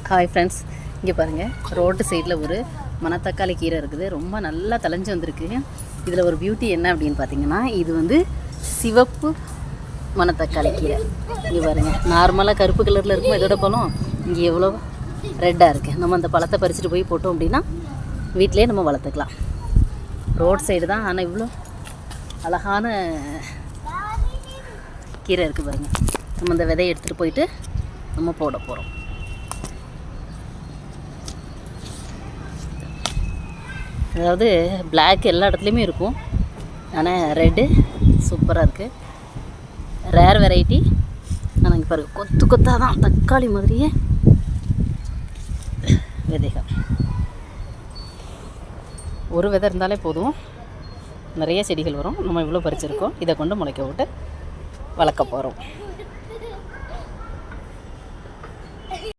Hi friends, இங்கே பாருங்கள், road சைடில் ஒரு மணத்தக்காளி கீரை இருக்குது. ரொம்ப நல்லா தளைஞ்சு வந்திருக்கு. இதில் ஒரு பியூட்டி என்ன அப்படின்னு பார்த்தீங்கன்னா, இது வந்து சிவப்பு மணத்தக்காளி கீரை. இங்கே பாருங்கள், நார்மலாக கருப்பு கலரில் இருக்கும் இதோட பழம் இங்கே எவ்வளோ ரெட்டாக இருக்குது. நம்ம அந்த பழத்தை பறிச்சுட்டு போய் போட்டோம் அப்படின்னா வீட்டிலே நம்ம வளர்த்துக்கலாம். ரோட் சைடு தான், ஆனால் இவ்வளோ அழகான கீரை இருக்குது பாருங்கள். நம்ம அந்த விதையை எடுத்துகிட்டு போயிட்டு நம்ம போட போகிறோம். அதாவது பிளாக் எல்லா இடத்துலையுமே இருக்கும், ஆனால் ரெட்டு சூப்பராக இருக்குது. Rare variety. ஆனால் இங்கே பாருங்கள், கொத்து கொத்தாக தான் தக்காளி மாதிரியே விதைகள். ஒரு விதை இருந்தாலே போதும், நிறைய செடிகள் வரும். நம்ம இவ்வளோ பறிச்சிருக்கோம். இதை கொண்டு முளைக்க விட்டு வளர்க்க போகிறோம்.